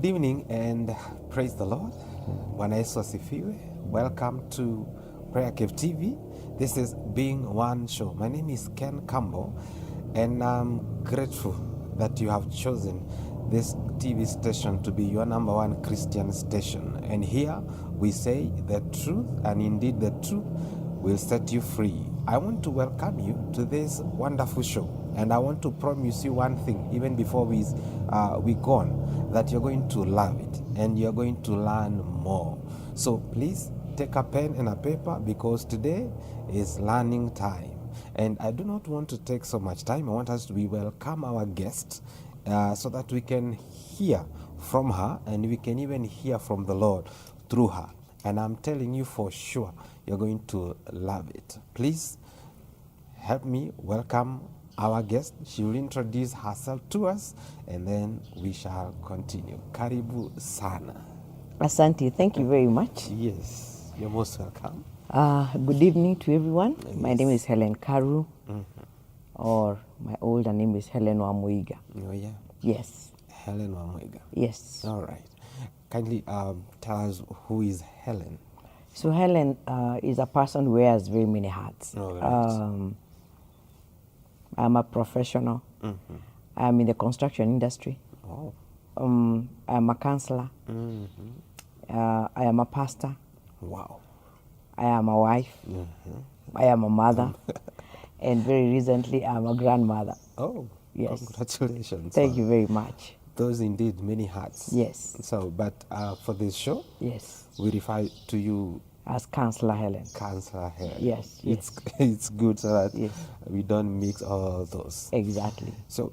Good evening and praise the Lord. Bwana Yesu asifiwe. Welcome to PrayerCaveTV. This is Being One Show. My name is Ken Campbell and I'm grateful that you have chosen this TV station to be your number one Christian station. And here we say the truth, and indeed the truth will set you free. I want to welcome you to this wonderful show, and I want to promise you one thing, even before we go on, that you're going to love it and you're going to learn more. So please take a pen and a paper, because today is learning time. And I do not want to take so much time. I want us to welcome our guest so that we can hear from her, and we can even hear from the Lord through her. And I'm telling you for sure, you're going to love it. Please help me welcome our guest. She will introduce herself to us, and then we shall continue. Karibu sana. Asante, thank you very much. Yes, you're most welcome. Good evening to everyone. Yes. My name is Helen Karu, or my older name is Helen Wamuiga. Oh yeah. Yes. Helen Wamuiga. Yes. All right. Kindly tell us, who is Helen? So Helen is a person who wears very many hats. All right. I'm a professional. I'm in the construction industry. Oh. I'm a counselor. I am a pastor. Wow. I am a wife. I am a mother. And very recently, I'm a grandmother. Oh, yes. Congratulations. Thank you very much. Those indeed many hats. Yes. So, but for this show, yes, we refer to you as Counselor Helen. Counselor Helen. Yes, yes. It's good so that yes, we don't mix all those. Exactly. So,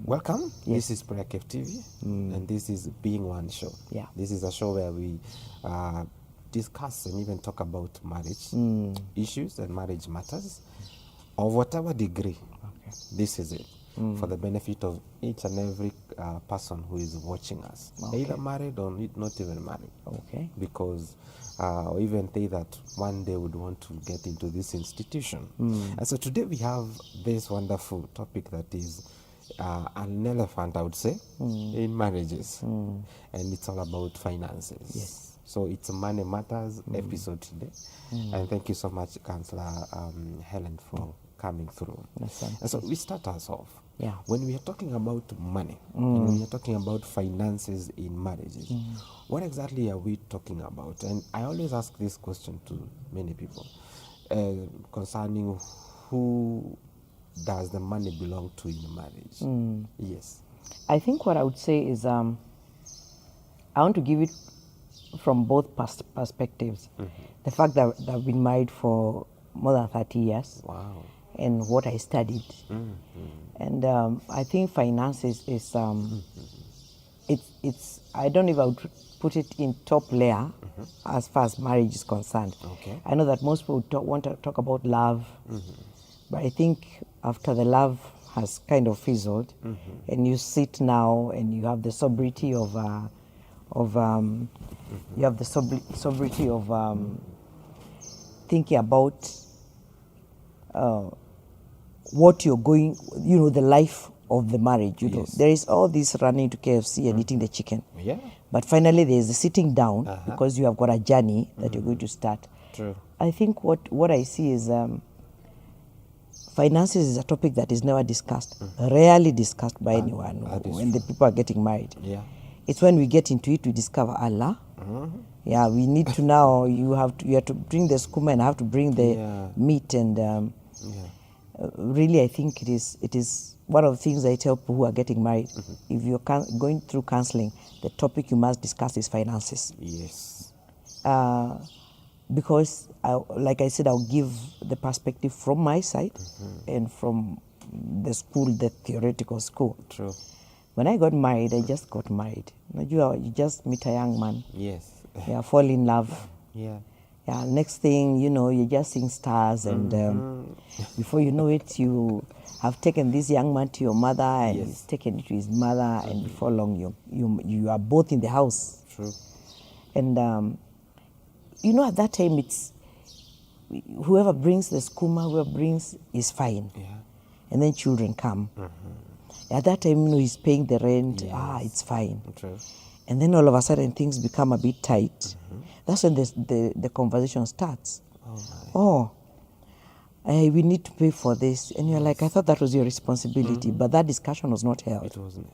welcome. Yes. This is PrayerCave TV, and this is Being One Show. Yeah. This is a show where we discuss and even talk about marriage issues and marriage matters of whatever degree. Okay. This is it. For the benefit of each and every person who is watching us, Okay. either married or not even married. Okay. Because or even they that one day would want to get into this institution. And so today we have this wonderful topic that is an elephant, I would say, in marriages. And it's all about finances. Yes. So it's a Money Matters episode today. And thank you so much, Councillor Helen, for coming through. And so we start us off. Yeah. When we are talking about money, and when we are talking about finances in marriages, what exactly are we talking about? And I always ask this question to many people concerning who does the money belong to in marriage. Yes. I think what I would say is I want to give it from both perspectives. The fact that I've been married for more than 30 years. Wow. And what I studied. And I think finances is, it's I don't know if I would put it in top layer as far as marriage is concerned. Okay. I know that most people want to talk about love, but I think after the love has kind of fizzled, and you sit now and you have the sobriety of you have the sobriety of thinking about what you're going, the life of the marriage. Know, there is all this running to KFC and eating the chicken. Yeah. But finally, there is a sitting down because you have got a journey that you're going to start. True. I think what I see is finances is a topic that is never discussed, rarely discussed by anyone when the people are getting married. Yeah. It's when we get into it we discover Allah. Yeah, we need to now. You have to bring the skuma and I have to bring the meat and. Really, I think it is one of the things I tell people who are getting married. If you're going through counseling, the topic you must discuss is finances. Yes. Because, like I said, I'll give the perspective from my side and from the school, the theoretical school. True. When I got married, I just got married. You just meet a young man. Yes. Yeah, fall in love. Yeah. Yeah, next thing, you're just seeing stars, and before you know it, you have taken this young man to your mother, and he's taken it to his mother, and before long, you are both in the house. True. And, at that time, it's whoever brings the skuma, whoever brings is fine. Yeah. And then children come. At that time, he's paying the rent. Yes. It's fine. True. And then all of a sudden things become a bit tight. That's when the conversation starts. We need to pay for this. And you're like, I thought that was your responsibility. But that discussion was not held. It wasn't.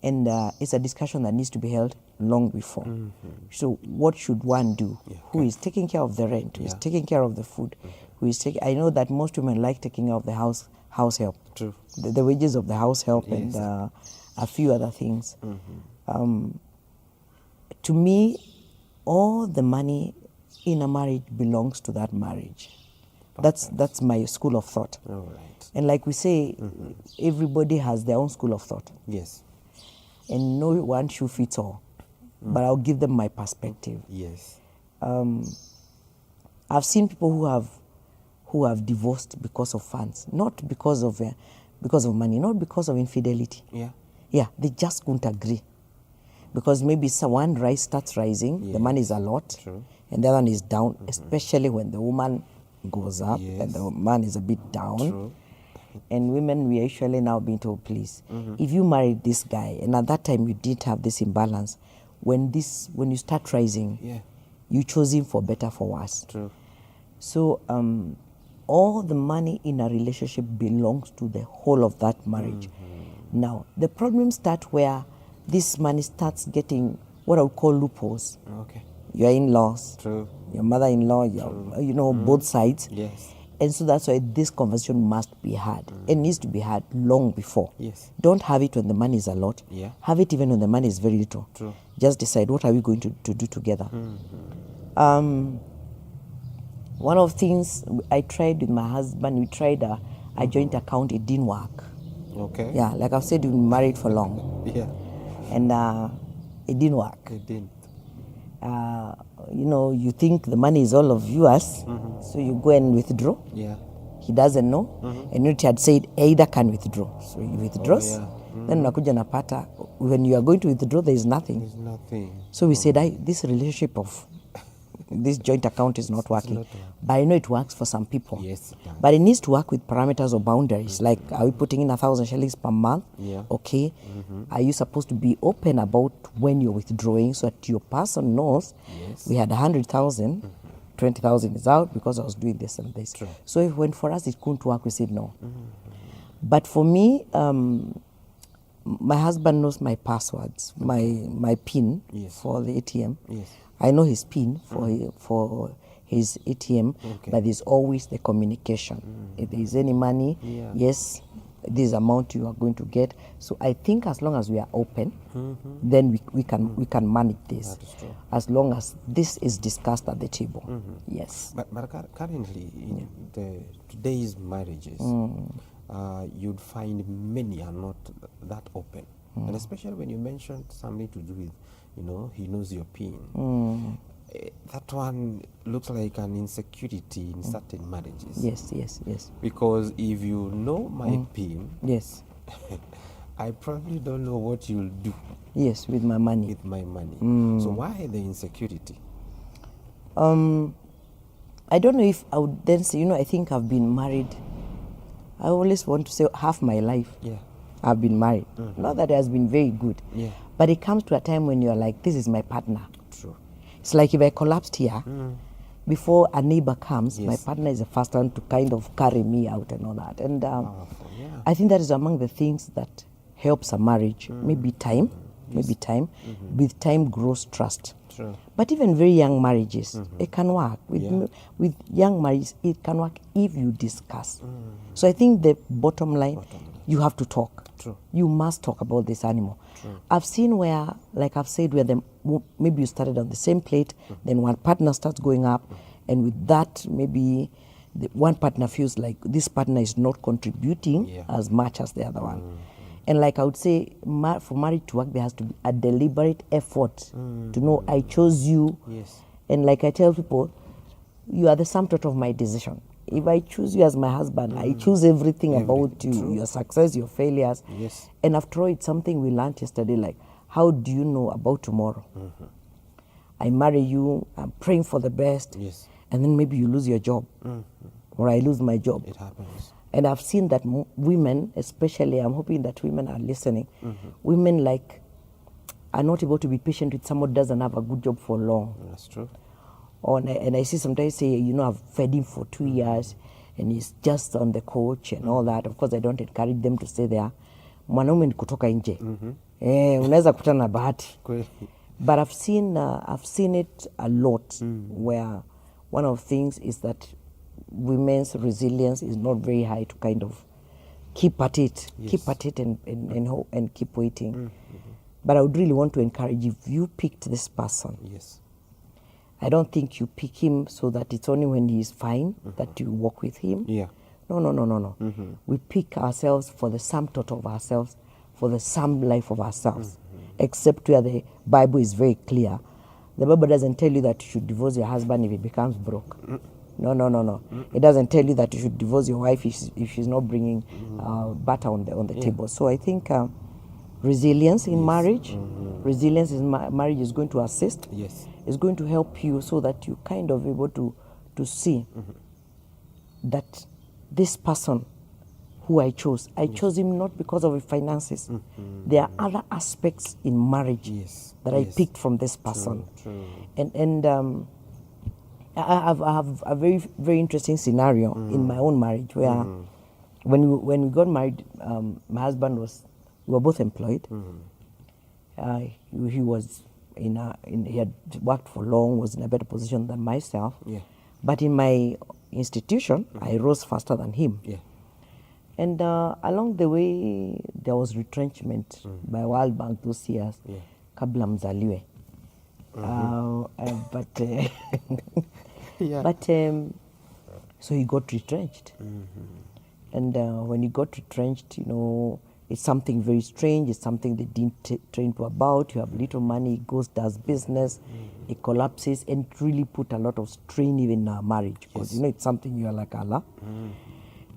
And it's a discussion that needs to be held long before. So what should one do? Who is taking care of the rent? Who is taking care of the food? Who is I know that most women like taking care of the house help. True. The wages of the house help and a few other things. To me, all the money in a marriage belongs to that marriage. That's my school of thought. All right. And like we say, everybody has their own school of thought. Yes. And no one shoe fits all. But I'll give them my perspective. Yes. I've seen people who have divorced because of funds, not because of money, not because of infidelity. Yeah, they just couldn't agree. Because maybe one starts rising, the money is a lot, and the other one is down, especially when the woman goes up and the man is a bit down. And women, we are usually now being told, please, if you married this guy, and at that time you didn't have this imbalance, when you start rising, you chose him for better, for worse. True. So all the money in a relationship belongs to the whole of that marriage. Now, the problems start where this money starts getting what I would call loopholes. Okay. Your in-laws, True. your mother-in-law, both sides. Yes. And so that's why this conversation must be had. It needs to be had long before. Yes. Don't have it when the money is a lot. Have it even when the money is very little. True. Just decide, what are we going to do together? One of the things I tried with my husband, we tried a joint account. It didn't work. Okay. Yeah, like I've said, we've been married for long. Yeah. And it didn't work. It didn't. You think the money is all of yours, so you go and withdraw. Yeah. He doesn't know. And it had said either can withdraw. So he withdraws. Then unakuja napata, when you are going to withdraw, there is nothing. There's nothing. So we said, this relationship of this joint account is not working. But I know it works for some people. Yes. But it needs to work with parameters or boundaries. Like, are we putting in 1,000 shillings per month? Yeah. Okay. Are you supposed to be open about when you're withdrawing so that your person knows we had 100,000, 20,000 is out because I was doing this and this. True. So when for us it couldn't work, we said no. But for me, my husband knows my passwords, my PIN for the ATM. Yes. I know his PIN for his ATM, but there's always the communication. If there is any money, yes, this amount you are going to get. So I think as long as we are open, then we can manage this. That is true. As long as this is discussed at the table. Yes. But currently, in today's marriages, you'd find many are not that open. And especially when you mentioned something to do with, he knows your PIN. That one looks like an insecurity in certain marriages. Yes. Because if you know my PIN, yes, I probably don't know what you'll do. Yes, with my money. With my money. So why the insecurity? I don't know if I would then say, I think I've been married. I always want to say half my life. Yeah. I've been married. Not that it has been very good. Yeah. But it comes to a time when you're like, this is my partner. True. It's like if I collapsed here, before a neighbor comes, my partner is the first one to kind of carry me out and all that. And I think that is among the things that helps a marriage. Maybe time. With time grows trust. True. But even very young marriages, it can work. With young marriages, it can work if you discuss. So I think the bottom line, you have to talk. True. You must talk about this animal. True. I've seen where, like I've said, where maybe you started on the same plate, then one partner starts going up, and with that, maybe one partner feels like this partner is not contributing as much as the other one. And like I would say, for marriage to work, there has to be a deliberate effort to know I chose you. Yes. And like I tell people, you are the sum total of my decision. If I choose you as my husband, I choose everything about you, your success, your failures. Yes. And after all, it's something we learned yesterday, like, how do you know about tomorrow? I marry you, I'm praying for the best. Yes. And then maybe you lose your job. Or I lose my job. It happens. And I've seen that women, especially, I'm hoping that women are listening, women like, are not able to be patient with someone who doesn't have a good job for long. That's true. And I see sometimes say, I've fed him for 2 years and he's just on the couch and all that. Of course, I don't encourage them to stay there. Mwanaume ni kutoka nje. Unaweza kutana na bahati. But I've seen it a lot where one of the things is that women's resilience is not very high to kind of keep at it and keep waiting. But I would really want to encourage, if you picked this person, I don't think you pick him so that it's only when he's fine that you walk with him. No. We pick ourselves for the sum total of ourselves, for the sum life of ourselves, except where the Bible is very clear. The Bible doesn't tell you that you should divorce your husband if he becomes broke. No. It doesn't tell you that you should divorce your wife if she's not bringing butter on the table. So I think resilience in marriage, resilience in marriage is going to assist. It's going to help you so that you kind of able to see that this person who I chose him not because of his finances. There are other aspects in marriage that I picked from this person. True. And I have a very, very interesting scenario in my own marriage where when we got married, my husband we were both employed. He was he had worked for long, was in a better position than myself. But in my institution, I rose faster than him. And along the way, there was retrenchment by World Bank those years. Kabla mzaliwe. But so he got retrenched. And when he got retrenched, it's something very strange. It's something they didn't train you about. You have little money, he goes, does business, it collapses, and it really put a lot of strain even in our marriage. Because, it's something you are like Allah.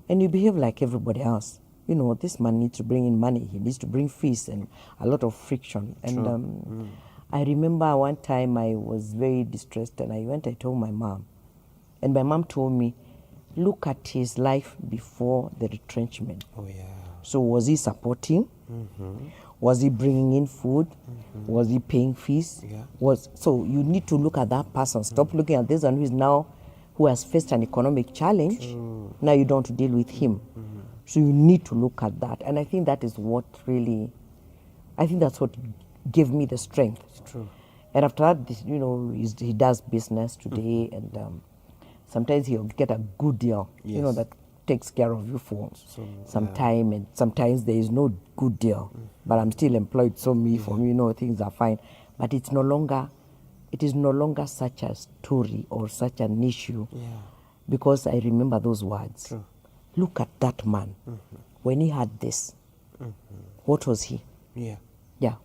And you behave like everybody else. This man needs to bring in money. He needs to bring fees and a lot of friction. And I remember one time I was very distressed and I told my mom. And my mom told me, look at his life before the retrenchment. So was he supporting? Was he bringing in food? Was he paying fees? So you need to look at that person. Stop looking at this one who has faced an economic challenge. Now you don't deal with him. So you need to look at that. And I think that is what that's what gave me the strength. And after that, he does business today, and sometimes he'll get a good deal, that takes care of you for some time, and sometimes there is no good deal, but I'm still employed, so for me, things are fine. But it is no longer such a story or such an issue, because I remember those words. Look at that man. When he had this, what was he?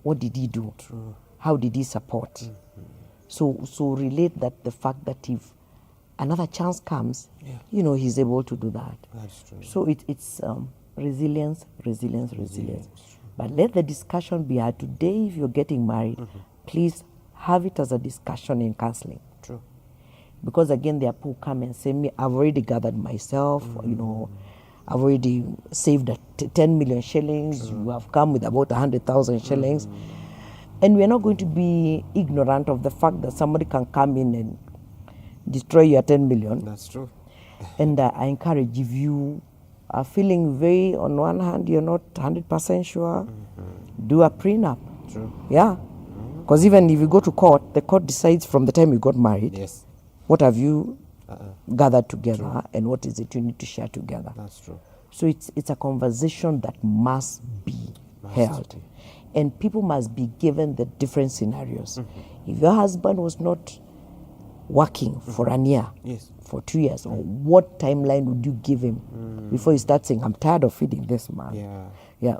What did he do? How did he support? So relate that the fact that if another chance comes, he's able to do that. That's true. So it's resilience. But let the discussion be had today. If you're getting married, please have it as a discussion in counseling. Because again, there are people who come and say, I've already gathered myself, I've already saved 10 million shillings, you have come with about 100,000 shillings. And we're not going to be ignorant of the fact that somebody can come in and destroy your 10 million. That's true. And I encourage, if you are feeling very, on one hand, you're not 100% sure, do a prenup. Because even if you go to court, the court decides from the time you got married, what have you gathered together and what is it you need to share together. That's true. So it's a conversation that must be held. And people must be given the different scenarios. If your husband was not working for a year, for 2 years, or what timeline would you give him before you start saying, I'm tired of feeding this man?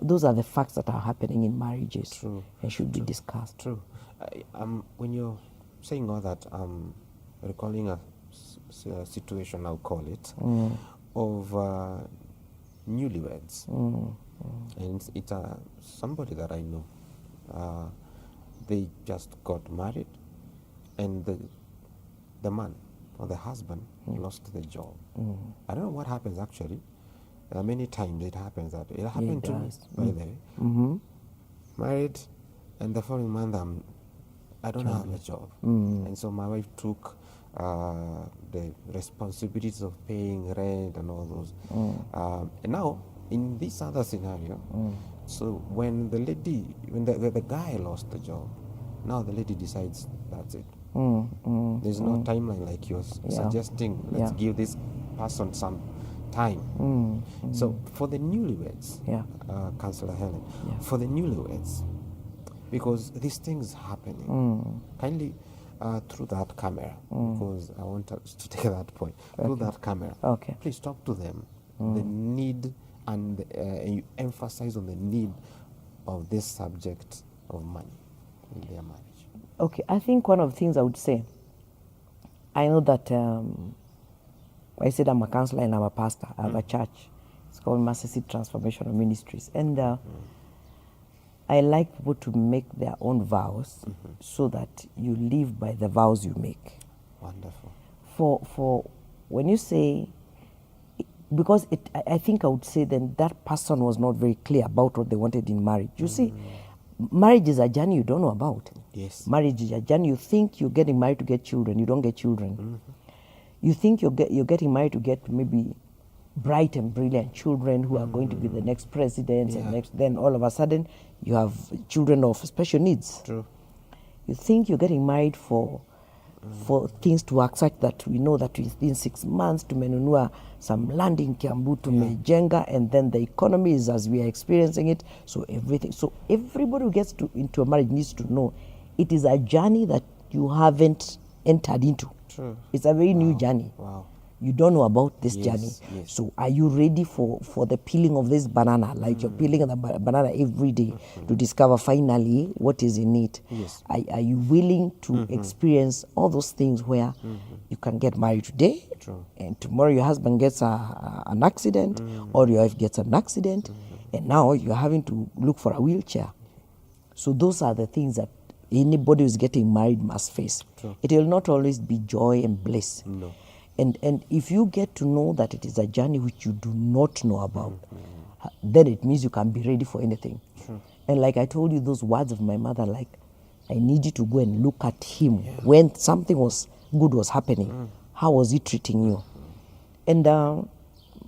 Those are the facts that are happening in marriages and should be discussed. When you're saying all that, recalling a situation, I'll call it, of newlyweds. And it's somebody that I know. They just got married, and the man or the husband lost the job. I don't know what happens actually. Many times it happens that it happened to me, by the way. Married, And the following month, I don't have a job. And so my wife took the responsibilities of paying rent and all those. And now, in this other scenario, so when the guy lost the job, now the lady decides that's it. There's no timeline like you're suggesting. Let's give this person some time. So for the newlyweds, Councillor Helen, for the newlyweds, because these things happening, kindly through that camera, because I want us to take that point, through that camera, please talk to them, the need, and you emphasize on the need of this subject of money in their marriage. Okay, I think one of the things I would say, I know that I said I'm a counselor and I'm a pastor. I have a church. It's called Mercy Seat Transformational Ministries. And I like people to make their own vows so that you live by the vows you make. Wonderful. For when you say, because I think I would say then that person was not very clear about what they wanted in marriage. You see, marriage is a journey you don't know about. Yes. Marriage is a journey. You think you're getting married to get children. You don't get children. You think you're getting married to get maybe bright and brilliant children who are going to be the next presidents and then all of a sudden you have children of special needs. True. You think you're getting married for things to work such that we know that within 6 months tumenunua some land in Kiambu tumejenga, and then the economy is as we are experiencing it, so everything. So everybody who gets into a marriage needs to know it is a journey that you haven't entered into. True. It's a very new journey. Wow. You don't know about this journey. Yes. So are you ready for the peeling of this banana? Like you're peeling the banana every day to discover finally what is in it. Yes. Are you willing to experience all those things where you can get married today, and tomorrow your husband gets an accident, or your wife gets an accident, and now you're having to look for a wheelchair. So those are the things that anybody who's getting married must face. True. It will not always be joy and bliss. No. And if you get to know that it is a journey which you do not know about, then it means you can be ready for anything. And like I told you, those words of my mother, like, I need you to go and look at him when something good was happening. How was he treating you? And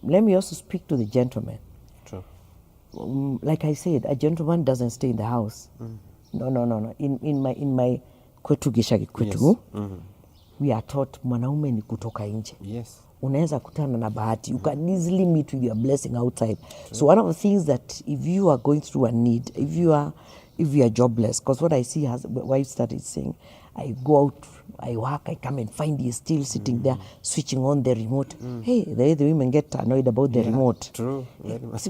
let me also speak to the gentleman. True. Like I said, a gentleman doesn't stay in the house. No. In my kwetu gishagi kwetu, we are taught mwanaume ni kutoka nje. Yes. Unaweza kutana na bahati. You can easily meet with your blessing outside. True. So one of the things that if you are going through a need, if you are jobless, because what I see as wife started saying, I go out, I work, I come and find you still sitting there switching on the remote. Hey, the women get annoyed about the remote. True. Very much.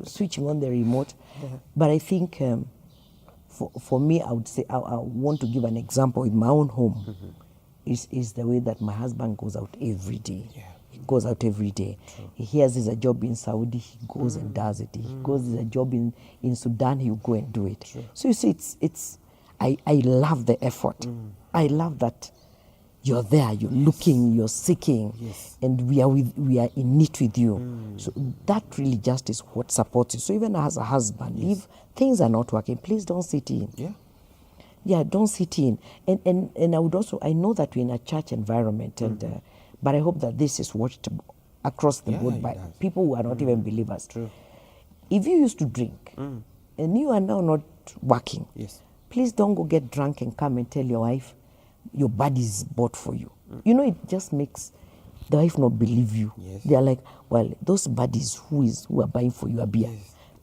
Switching on the remote. But I think for me, I would say I want to give an example in my own home. Is the way that my husband goes out every day. He goes out every day. True. He hears there's a job in Saudi, he goes and does it. He goes, there's a job in Sudan, he'll go and do it. True. So you see, I love the effort. I love that you're there, you're looking, you're seeking, and we are in it with you. So that really just is what supports you. So even as a husband, if things are not working, please don't sit in. Yeah, don't sit in. And I would also, I know that we're in a church environment, and but I hope that this is watched across the board by people who are not even believers. True. If you used to drink and you are now not working, please don't go get drunk and come and tell your wife your body is bought for you. You know, it just makes the wife not believe you. They are like, well, those buddies who are buying for you a beer,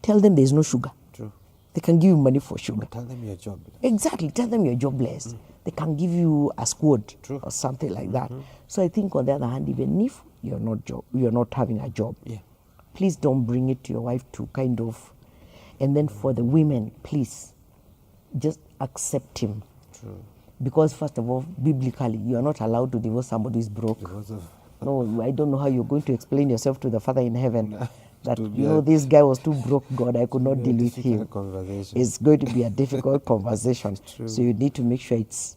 tell them there's no sugar. They can give you money for sugar. Tell them you're jobless. Exactly. Tell them you're jobless. They can give you a squad or something like that. So I think on the other hand, even if you're not having a job, please don't bring it to your wife to kind of. And then for the women, please just accept him. True. Because first of all, biblically, you are not allowed to divorce somebody who is broke. No, I don't know how you're going to explain yourself to the Father in heaven. That, this guy was too broke, God, I could not deal with him. It's going to be a difficult conversation. So you need to make sure it's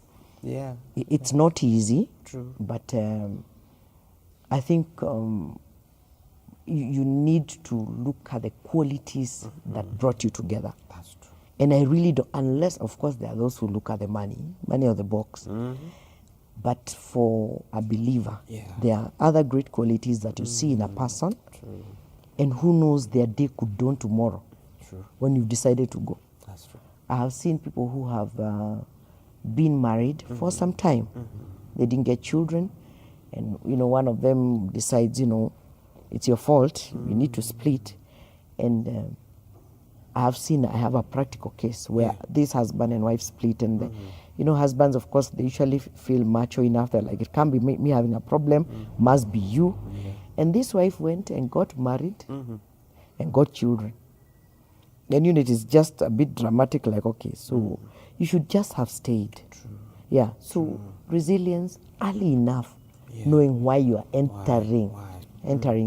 not easy. True. But I think you need to look at the qualities that brought you together. That's true. And I really don't, unless, of course, there are those who look at the money of the box. But for a believer, there are other great qualities that you see in a person. True. And who knows, their day could dawn tomorrow. True. When you've decided to go. That's true. I have seen people who have been married for some time. They didn't get children. And, one of them decides, it's your fault. You need to split. And I have a practical case where this husband and wife split. And, husbands, of course, they usually feel macho enough. They're like, it can't be me having a problem. Must be you. And this wife went and got married and got children. And it is just a bit dramatic, like, okay, so you should just have stayed. True. Yeah, so resilience early enough, knowing why you are entering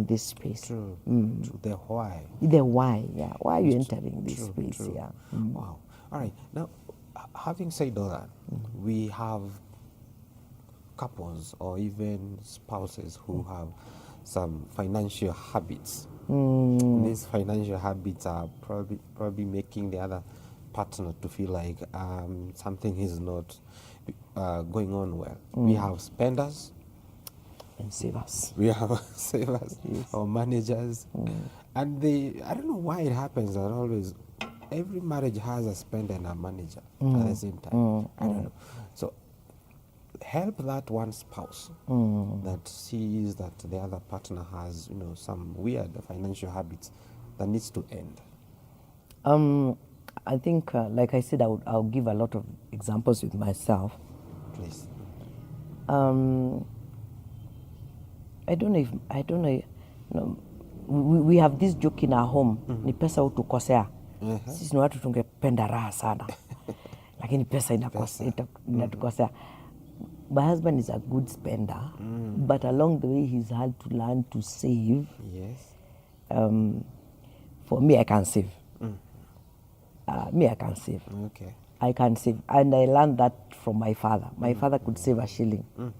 this space. True. True. The why. The why, yeah. Why are you entering this space? True. Yeah. Wow. All right. Now, having said all that, we have couples or even spouses who have some financial habits. These financial habits are probably making the other partner to feel like something is not going on well. We have spenders and savers. We have savers or managers, and I don't know why it happens that always every marriage has a spender and a manager at the same time. I don't know. So help that one spouse that sees that the other partner has, some weird financial habits that needs to end. I think, like I said, I'll give a lot of examples with myself. Please. I don't know. We have this joke in our home. Ni pesa utukosea. Sisi ni watu tungependa raha sana. Lakini pesa inatukosea. My husband is a good spender, but along the way he's had to learn to save. Yes. For me, I can save. I can save. Okay. I can save. And I learned that from my father. My father could save a shilling. A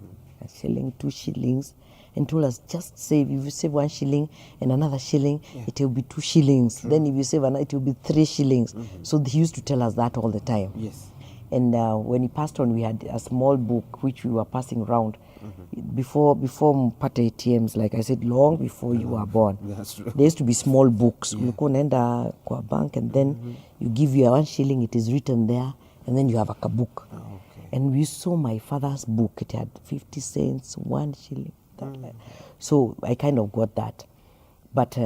shilling, 2 shillings. And told us, just save. If you save 1 shilling and another shilling, it will be 2 shillings. Then if you save another, it will be 3 shillings. So he used to tell us that all the time. Yes. And when he passed on, we had a small book which we were passing around. Before mpate ATMs, like I said, long before you were born. That's true. There used to be small books. You go nenda kwa bank and then you give your 1 shilling, it is written there, and then you have a book. Oh, okay. And we saw my father's book. It had 50 cents, 1 shilling. So I kind of got that. But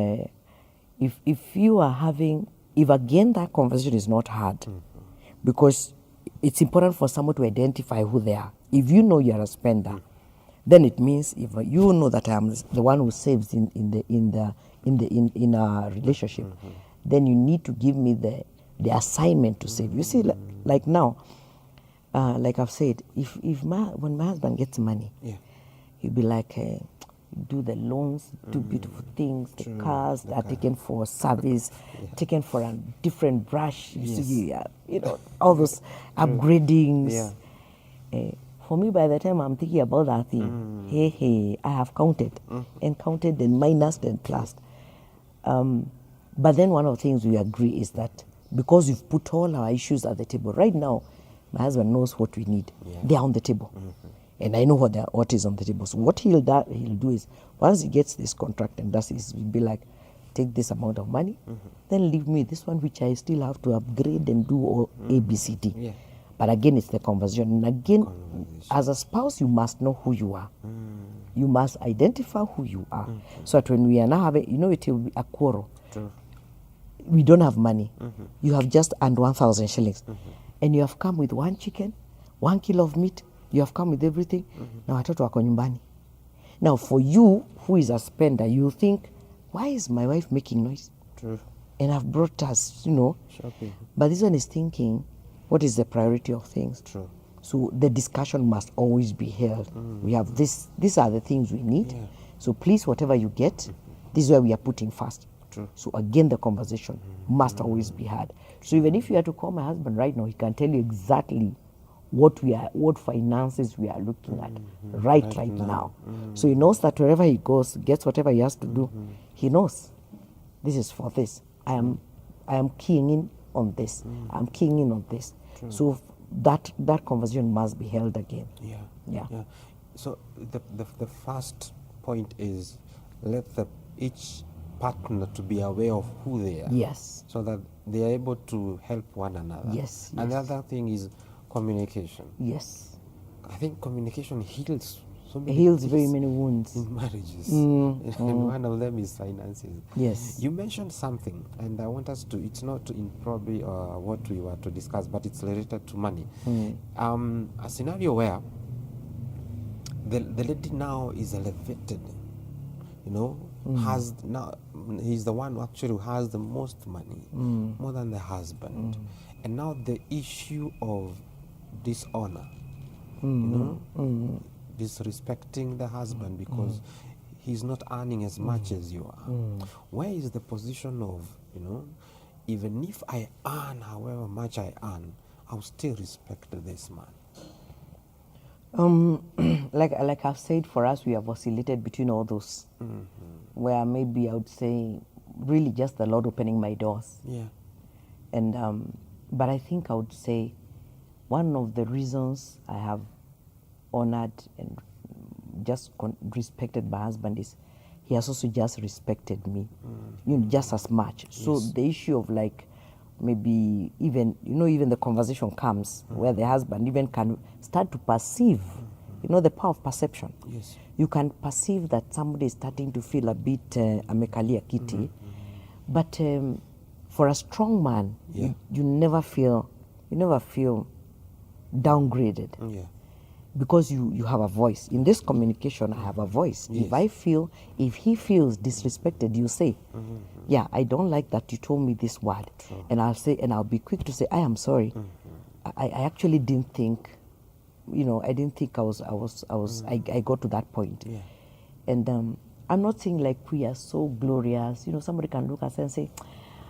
if you are having, if again that conversation is not hard, because it's important for someone to identify who they are. If you know you are a spender, then it means if you know that I am the one who saves in a relationship, then you need to give me the assignment to save. You see, like now, like I've said, when my husband gets money, he'll be like, do the loans, do beautiful things, the cars that are taken for service, taken for a different brush, you see, all those upgradings. For me, by the time I'm thinking about that thing, I have counted and counted and minused and plus. But then one of the things we agree is that because we've put all our issues at the table, right now, my husband knows what we need. They're on the table. And I know what is on the table. So what he'll do is, once he gets this contract and does this, he'll be like, take this amount of money, then leave me this one, which I still have to upgrade and do all A, B, C, D. But again, it's the conversation. And again, as a spouse, you must know who you are. You must identify who you are. So that when we are now having, it will be a quarrel. True. We don't have money. You have just earned 1,000 shillings. And you have come with 1 chicken, 1 kilo of meat. You have come with everything. Now watoto wako nyumbani. Now for you, who is a spender, you think, why is my wife making noise? True. And I've brought us, Shopping. But this one is thinking, what is the priority of things? True. So the discussion must always be held. We have this. These are the things we need. So please, whatever you get, this is where we are putting first. True. So again, the conversation must always be had. So even if you had to call my husband right now, he can tell you exactly what finances we are looking at right now. So he knows that wherever he goes, gets whatever he has to do, he knows this is for this. I am keying in on this. I'm keying in on this. So that conversation must be held again. Yeah. So the first point is let each partner to be aware of who they are. Yes. So that they are able to help one another. Yes. And the other thing is communication. Yes. I think communication heals so many Heals things very many wounds in marriages. And one of them is finances. Yes. You mentioned something, and I want us to, it's not in probably what we were to discuss, but it's related to money. A scenario where the lady now is elevated, has now, he's the one actually who has the most money, more than the husband. And now the issue of dishonor, disrespecting the husband because he's not earning as much as you are. Where is the position of, even if I earn however much I earn, I'll still respect this man? Like I've said, for us, we have oscillated between all those, where maybe I would say really just the Lord opening my doors. Yeah. And but I think I would say one of the reasons I have honored and just respected my husband is he has also just respected me, just as much. So the issue of like maybe even the conversation comes where the husband even can start to perceive, the power of perception. Yes. You can perceive that somebody is starting to feel a bit amekalia kiti, but for a strong man, you never feel downgraded. Yeah. Because you have a voice. In this communication, I have a voice. Yes. If he feels disrespected, you say, yeah, I don't like that you told me this word. True. And I'll be quick to say, I am sorry. I actually didn't think, I didn't think I got to that point. Yeah. And I'm not saying like we are so glorious. Somebody can look at us and say,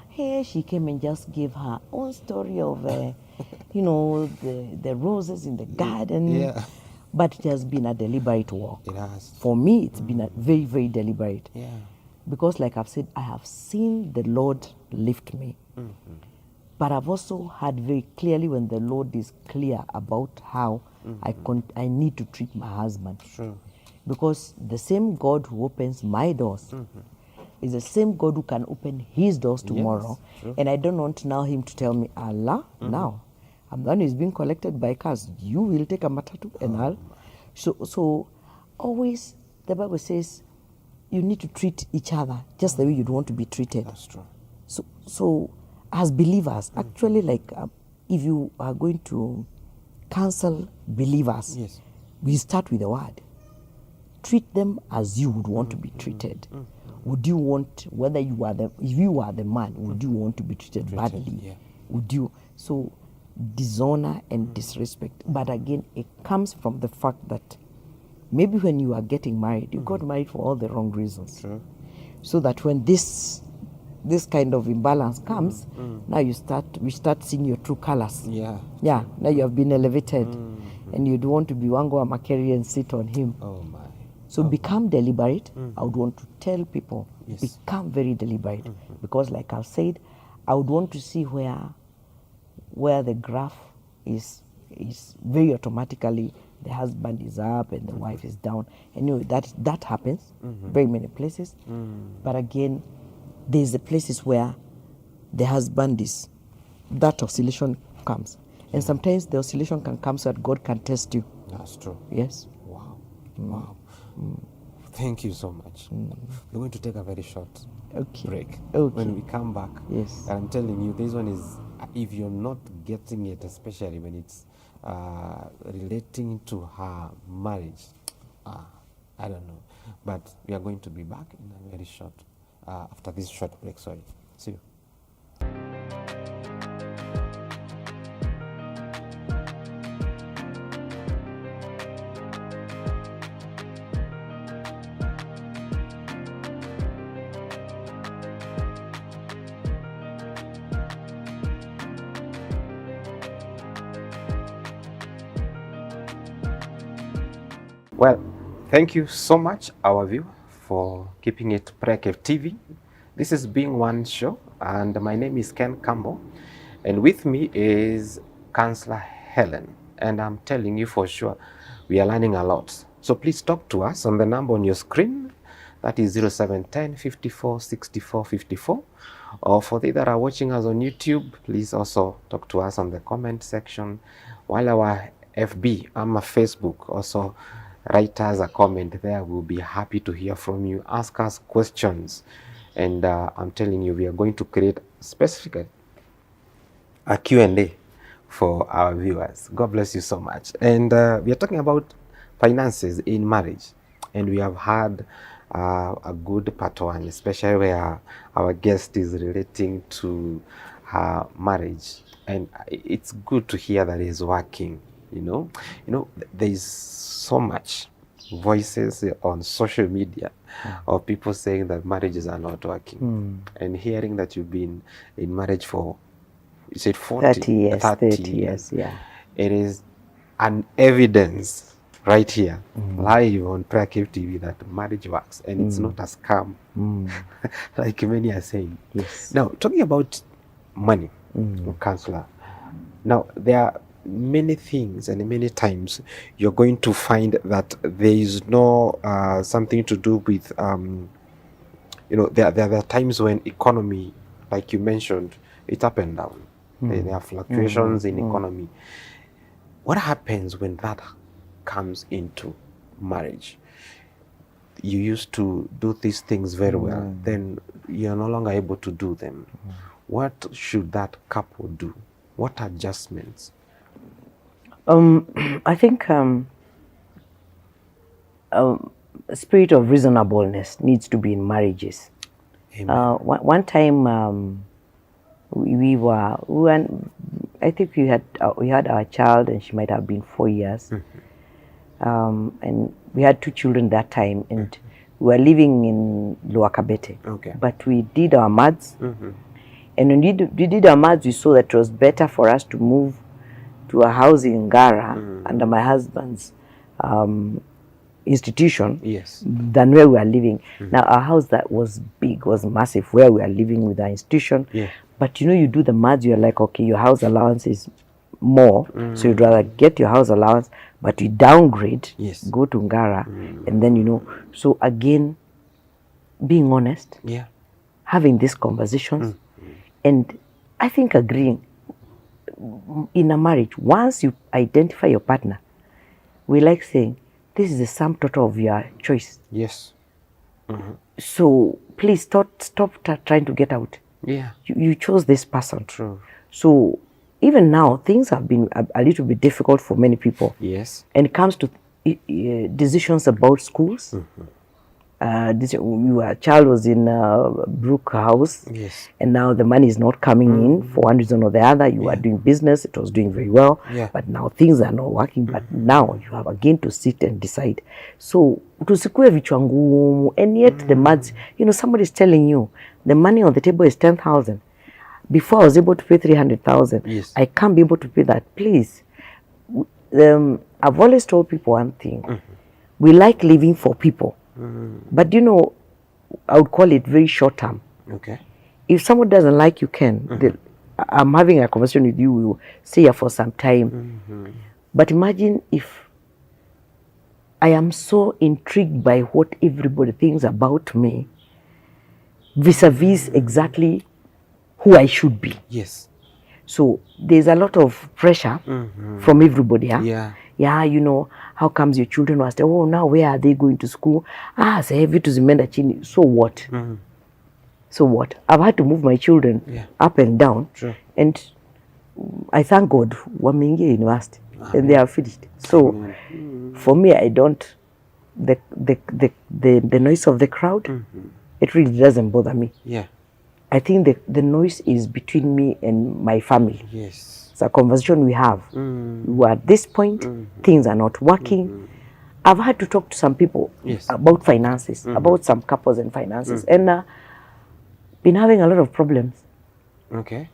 hey, she came and just gave her own story of, the roses in the garden. Yeah. But it has been a deliberate walk. It has. For me, it's been a very, very deliberate. Yeah. Because like I've said, I have seen the Lord lift me. But I've also heard very clearly when the Lord is clear about how I need to treat my husband. Sure. Because the same God who opens my doors is the same God who can open his doors tomorrow. Yes, and I don't want now him to tell me, Allah, now, I'm the one who's being collected by cars. You will take a matatu and I'll. So always, the Bible says, you need to treat each other just the way you'd want to be treated. That's true. So as believers, actually, like if you are going to counsel believers, Yes. we start with the word. Treat them as you would want to be treated. Would you want, if you are the man, would you want to be treated badly? Yeah. Would you? So dishonor and disrespect. But again, it comes from the fact that maybe when you are getting married, you got married for all the wrong reasons. True. So that when this kind of imbalance comes, now we start seeing your true colors. Yeah. Yeah, now you have been elevated and you'd want to be Wango Amakeri and sit on him. Oh my. So become deliberate. I would want to tell people, Yes. become very deliberate. Because like I've said, I would want to see where the graph is very automatically the husband is up and the wife is down. Anyway, that happens very many places. But again, there's the places where the husband is, that oscillation comes. And sometimes the oscillation can come so that God can test you. That's true. Yes. Wow. Wow. Thank you so much. We're going to take a very short break. Okay. When we come back, Yes. I'm telling you, this one is, if you're not getting it, especially when it's relating to her marriage, I don't know. But we are going to be back in a very short, after this short break. Sorry. See you. Well, thank you so much, our viewer, for keeping it PrayerCaveTV. This is Being One Show, and my name is Ken Campbell. And with me is Counselor Helen. And I'm telling you for sure, we are learning a lot. So please talk to us on the number on your screen. That is 0710 54 64 54. Or for they that are watching us on YouTube, please also talk to us on the comment section. While our FB, Facebook, also write us a comment there. We'll be happy to hear from you. Ask us questions. And I'm telling you, we are going to create specific a Q&A for our viewers. God bless you so much. And we are talking about finances in marriage. And we have had a good part one, especially where our guest is relating to her marriage. And it's good to hear that he's working, there is so much voices on social media of people saying that marriages are not working. And hearing that you've been in marriage for, you said 30 years, 30 years, yeah. It is an evidence right here, live on PrayerCaveTV, that marriage works and it's not a scam, like many are saying. Yes. Now, talking about money, Counselor, now there are many things and many times you're going to find that there is no something to do with, there are times when economy, like you mentioned, it's up and down. There are fluctuations in economy. What happens when that comes into marriage? You used to do these things very well, then you're no longer able to do them. What should that couple do? What adjustments? I think a spirit of reasonableness needs to be in marriages. Amen. One time we were, I think we had our child, and she might have been 4 years. And we had 2 children that time, and we were living in Lower Kabete. Okay. But we did our maths, and when we did our maths, we saw that it was better for us to move to a house in Ngara under my husband's institution, Yes, than where we are living. Now, our house that was big, was massive, where we are living with our institution. yeah, But you do the maths, you're like, okay, your house allowance is more, so you'd rather get your house allowance, but you downgrade, yes, go to Ngara, and then, so again, being honest, yeah, having these conversations, and I think agreeing. In a marriage, once you identify your partner, we like saying, this is the sum total of your choice. yes, So please stop trying to get out. yeah, You chose this person. true, So even now, things have been a little bit difficult for many people. yes, And it comes to decisions about schools. Your child was in Brook House, yes, and now the money is not coming in for one reason or the other. You are doing business, it was doing very well, but now things are not working. But now you have again to sit and decide. So tusikue vichwa ngumu, and yet the maths, somebody is telling you the money on the table is 10,000. Before I was able to pay 300,000. Yes. I can't be able to pay that. Please, I've always told people one thing: we like living for people. But I would call it very short term. okay, If someone doesn't like you, I'm having a conversation with you, we will stay here for some time. But imagine if I am so intrigued by what everybody thinks about me, vis-a-vis exactly who I should be. yes, So there's a lot of pressure from everybody. yeah, How comes your children were saying, oh, now where are they going to school? Sasa hivi tuzimeenda chini. So what? So what? I've had to move my children up and down. Sure. And I thank God, wameingia university and they are finished. So for me, I don't, the noise of the crowd, it really doesn't bother me. yeah, I think the noise is between me and my family. yes, It's a conversation we have. We are at this point, things are not working. I've had to talk to some people about finances, about some couples and finances, and been having a lot of problems. okay,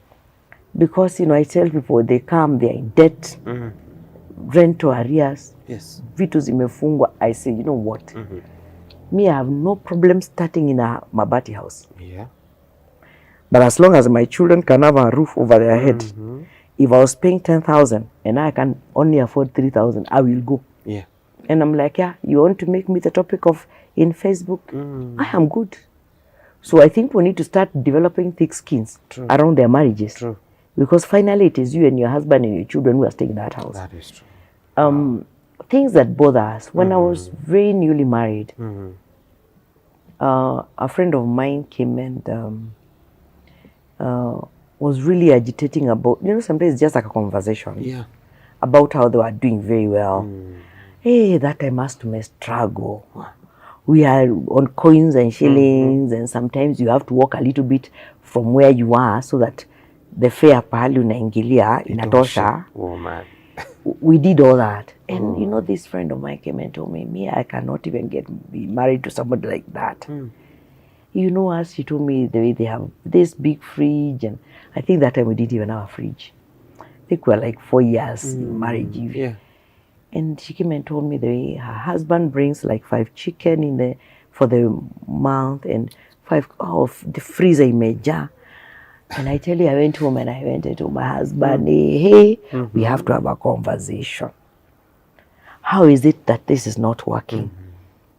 Because, I tell people, they come, they're in debt, rental arrears, yes, vitu zimefungwa. I say, you know what? Me, I have no problem starting in a mabati house. yeah, But as long as my children can have a roof over their head, if I was paying 10,000 and I can only afford 3,000, I will go. Yeah. And I'm like, yeah, you want to make me the topic of in Facebook? I am good. So I think we need to start developing thick skins around their marriages. True. Because finally it is you and your husband and your children who are staying in that house. That is true. Things that bother us. When I was very newly married, a friend of mine came and was really agitating about, sometimes it's just like a conversation about how they were doing very well. Hey, that time has to struggle. We are on coins and shillings, and sometimes you have to walk a little bit from where you are so that the fare pahali unaingilia inatosha. Oh man. We did all that. And this friend of mine came and told me, I cannot even be married to somebody like that. As she told me the way they have this big fridge, and I think that time we didn't even have a fridge. I think we were like 4 years in marriage. Yeah. And she came and told me the way her husband brings like 5 chicken for the month and 5 the freezer imeja. And I tell you, I went home and I went to my husband, hey, we have to have a conversation. How is it that this is not working?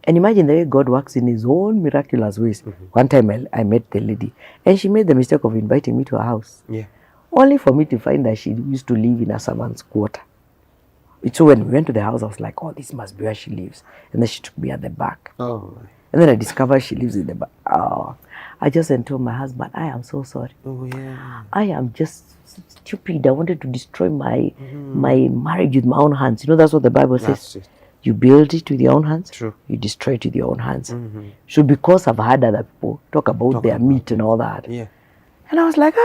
And imagine the way God works in his own miraculous ways. One time I met the lady and she made the mistake of inviting me to her house. Yeah. Only for me to find that she used to live in a servant's quarter. So when we went to the house, I was like, oh, this must be where she lives. And then she took me at the back. Oh. And then I discovered she lives in the back. Oh. I just told my husband, I am so sorry. Oh, yeah. I am just stupid. I wanted to destroy my marriage with my own hands. That's what the Bible says. You build it with your own hands. True. You destroy it with your own hands. So because I've heard other people talk about their meat and all that. Yeah. And I was like,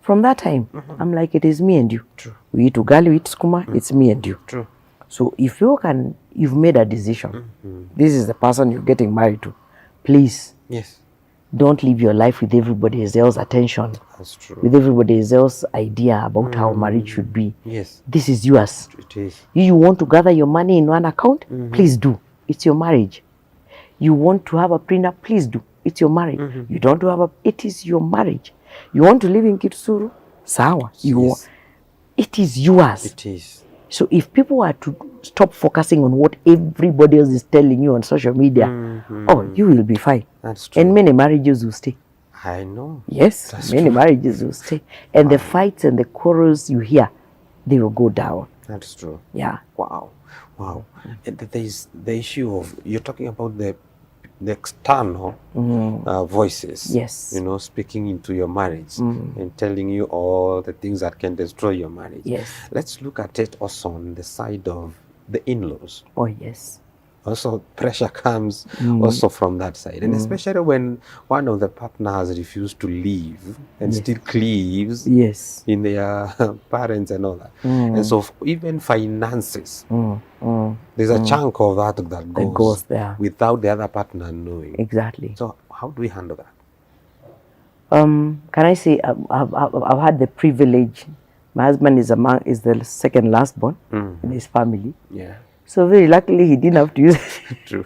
From that time, I'm like, it is me and you. True. We eat ugali, we eat skuma, it's me and you. True. So if you've made a decision, this is the person you're getting married to, please. Yes. Don't live your life with everybody else's attention. That's true. With everybody else's idea about how marriage should be. Yes. This is yours. It is. You want to gather your money in one account? Please do. It's your marriage. You want to have a prenup? Please do. It's your marriage. You don't have it is your marriage. You want to live in Kitsuru? Sawa. Yes. It is yours. It is. So if people are to stop focusing on what everybody else is telling you on social media, you will be fine. That's true. And many marriages will stay. I know. Yes, that's many true. Marriages will stay. And the fights and the quarrels you hear, they will go down. That's true. Yeah. Wow. And there's the issue of, you're talking about the external voices, yes, speaking into your marriage and telling you all the things that can destroy your marriage. Yes. Let's look at it also on the side of the in-laws. Oh, yes. Also, pressure comes also from that side. And especially when one of the partners refused to leave and still cleaves in their parents and all that. And so even finances, there's a chunk of that goes there without the other partner knowing. Exactly. So how do we handle that? Can I say I've had the privilege. My husband is the second last born in his family. Yeah. So very luckily he didn't have to use True.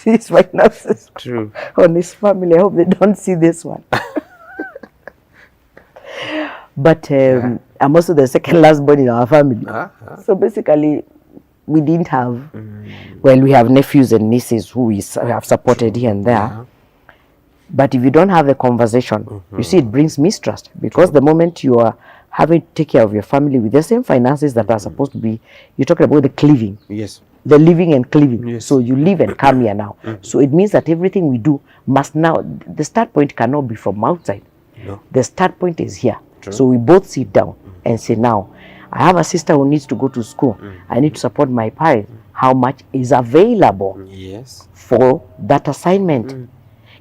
His finances True. On his family. I hope they don't see this one. But I'm also the second last born in our family. So basically we didn't have, we have nephews and nieces who we have supported here and there. Yeah. But if you don't have the conversation, you see it brings mistrust. Because the moment you are having to take care of your family with the same finances that are supposed to be, you're talking about the cleaving. Yes. The living and cleaving. Yes. So you live and come here now. So it means that everything we do must now, the start point cannot be from outside. No. The start point is here. True. So we both sit down and say, now, I have a sister who needs to go to school. I need to support my parents. How much is available for that assignment?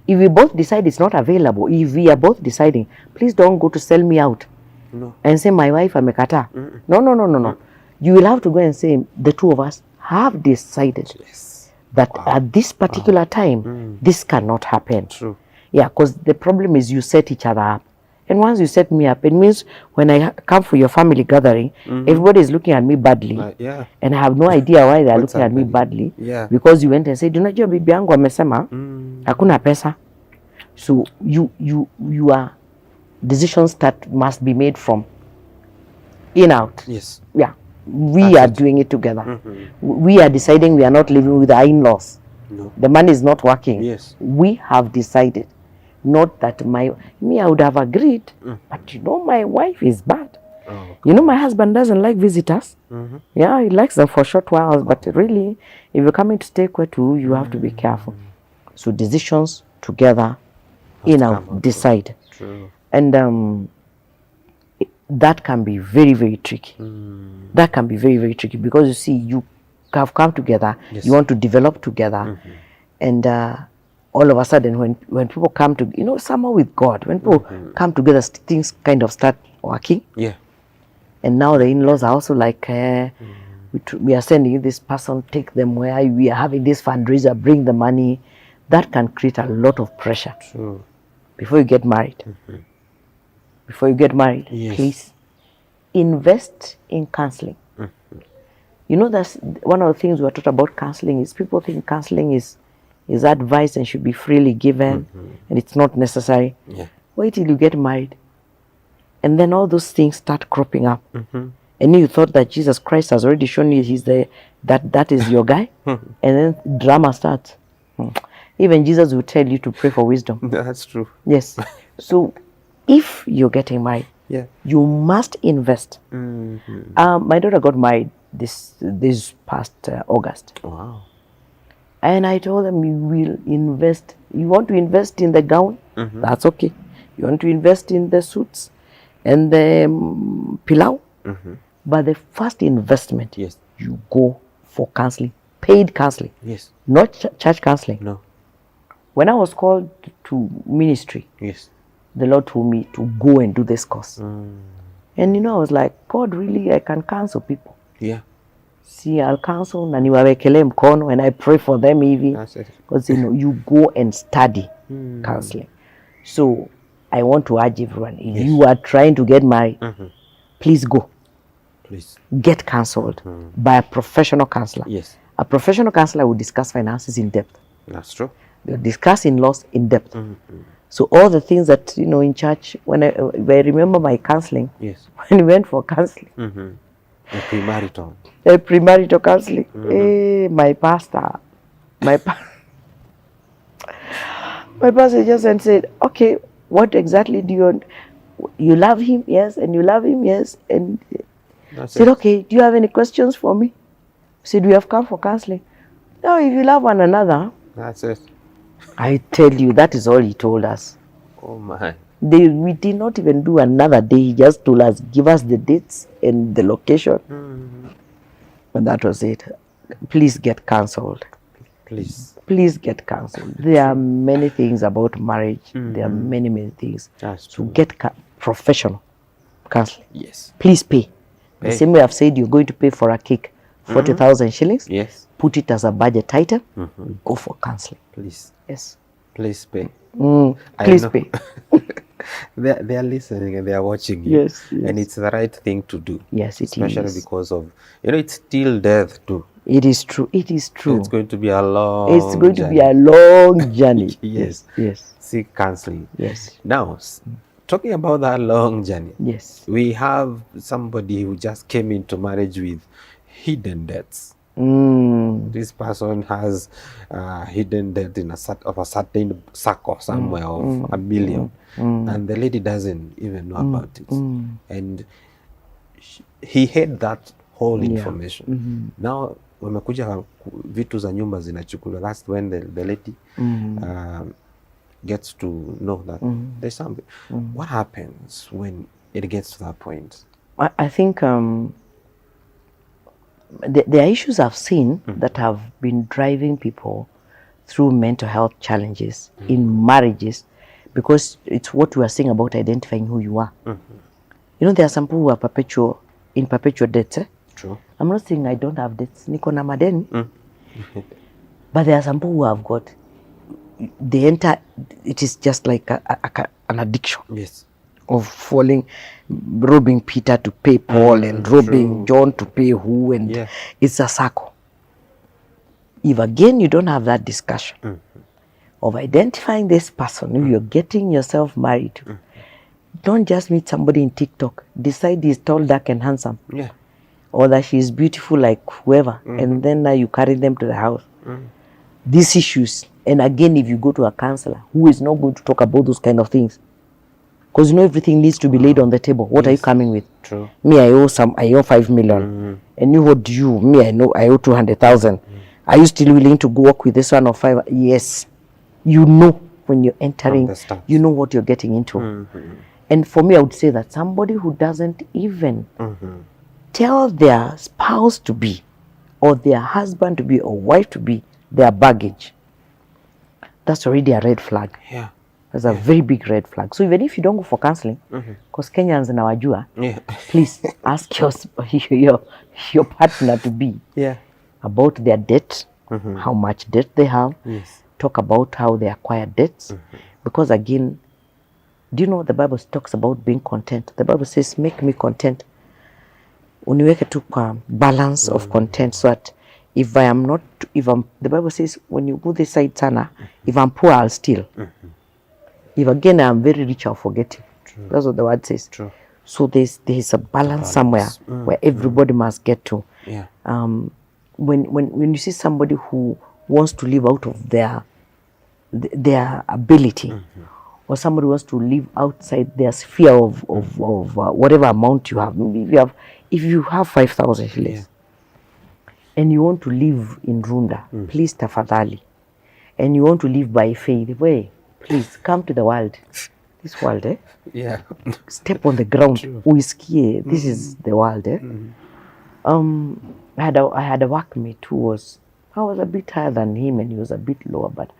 If we both decide it's not available, if we are both deciding, please don't go to sell me out. No. And say, my wife, amekata. No. You will have to go and say, the two of us have decided that at this particular time, this cannot happen. True. Yeah, because the problem is you set each other up. And once you set me up, it means when I come for your family gathering, everybody is looking at me badly. And I have no idea why they are looking at me badly. Yeah. Because you went and said, unajua bibi yangu amesema, hakuna pesa. So you are decisions that must be made from in out. Yes. Yeah, we are doing it together. We are deciding we are not living with our in-laws. No. The man is not working. Yes. We have decided. Not that I would have agreed, but you know, my wife is bad. Oh, you know, my husband doesn't like visitors. Yeah, he likes them for short whiles, but really, if you're coming to stay kwetu, you have to be careful. So decisions together, decide. True. And that can be very, very tricky. That can be very, very tricky because you see, you have come together, Yes. you want to develop together, and all of a sudden, when people come to, you know, somehow with God, when people come together, things kind of start working. Yeah. And now the in-laws are also like, we are sending you this person, take them where we are having this fundraiser, bring the money. That can create a lot of pressure. True. Before you get married. Before you get married, Yes. please invest in counseling. You know, that's one of the things we are taught about counseling is people think counseling is advice and should be freely given, and it's not necessary. Yeah. Wait till you get married, and then all those things start cropping up. And you thought that Jesus Christ has already shown you he's that is your guy, and then drama starts. Even Jesus will tell you to pray for wisdom. That's true. Yes. So if you're getting married, Yeah. you must invest. My daughter got married this past August. Wow. And I told them, you will invest. You want to invest in the gown? That's okay. You want to invest in the suits and the pilau? But the first investment, Yes. you go for counseling, paid counseling, Yes. not church counseling. No. When I was called to ministry, Yes. the Lord told me to go and do this course. And you know, I was like, God, really, I can counsel people. Yeah. See, I'll counsel na niwawekele mkono and I pray for them even. That's it. Because you know, you go and study counseling. So I want to urge everyone, if you are trying to get married, please go. Please. Get counseled by a professional counselor. Yes. A professional counselor will discuss finances in depth. That's true. They'll discuss in-laws in depth. So all the things that, you know, in church, when I remember my counseling, Yes. when we went for counseling, A premarital. a premarital counseling, my pastor just said, okay, what exactly do you want? You love him, yes, and you love him, yes, and That's said, it. okay, do you have any questions for me? Said, we have come for counseling. No, if you love one another, That's it. I tell you, that is all he told us. Oh my. We did not even do another day. He just told us, give us the dates and the location. And that was it. Please get counseled. Please. Please get counseled. There are many things about marriage. There are many, many things. That's So true. get professional counseling. Yes. Please pay. The Pay. same way I've said you're going to pay for a cake, 40,000 shillings. Yes. Put it as a budget item. Go for counseling. Please. Yes. Please pay. I Please know. pay. They are listening and they are watching you. Yes, yes. And it's the right thing to do. Yes, it Especially is. because of, you know, it's still death too. It is true. It is true. It's going to be a long It's going to be a journey. long journey. Yes. Yes. Seek counseling. Yes. Now, talking about that long journey, Yes. we have somebody who just came into marriage with hidden debts. This person has hidden debt in a certain circle somewhere of a million, and the lady doesn't even know about it. And he had that whole information. Now wamekuja vitu za nyumba zinachukuliwa. That's when the lady gets to know that there's something. What happens when it gets to that point? I think there are issues I've seen that have been driving people through mental health challenges in marriages, because it's what we are saying about identifying who you are. You know, there are some people who are in perpetual debts. True. I'm not saying I don't have debts. Niko na madeni. But there are some people who have got, it is just like an addiction. Yes. Of robbing Peter to pay Paul and robbing John to pay who, and it's a circle. If again you don't have that discussion of identifying this person who you're getting yourself married to, don't just meet somebody in TikTok. Decide he's tall, dark, and handsome. Yeah. Or that she's beautiful like whoever. And then now you carry them to the house. These issues. And again, if you go to a counselor who is not going to talk about those kind of things, because you know everything needs to be laid on the table. What are you coming with? True. Me, I owe 5 million. And you, what do you? Me, I owe 200,000. Are you still willing to go work with this one of 5? Yes. You know when you're entering, you know what you're getting into. And for me, I would say that somebody who doesn't even tell their spouse to be, or their husband to be, or wife to be, their baggage, that's already a red flag. Yeah. That's a very big red flag. So even if you don't go for counseling, because Kenyans nawajua, please ask your partner to be about their debt, how much debt they have. Talk about how they acquire debts. Because again, do you know the Bible talks about being content? The Bible says, make me content. Uniweke tu kwa balance of content, so that if the Bible says, when you go this side sana, if I'm poor, I'll steal. If again I'm very rich, I'll forget you. That's what the word says. So there's a balance somewhere where everybody must get to. When you see somebody who wants to live out of their ability, or somebody wants to live outside their sphere of whatever amount you have. Maybe if you have 5,000 shillings and you want to live in Runda, please tafadhali, and you want to live by faith, please come to the world. This world, step on the ground. Uisikie, this is the world, I had a workmate who I was a bit higher than him and he was a bit lower, but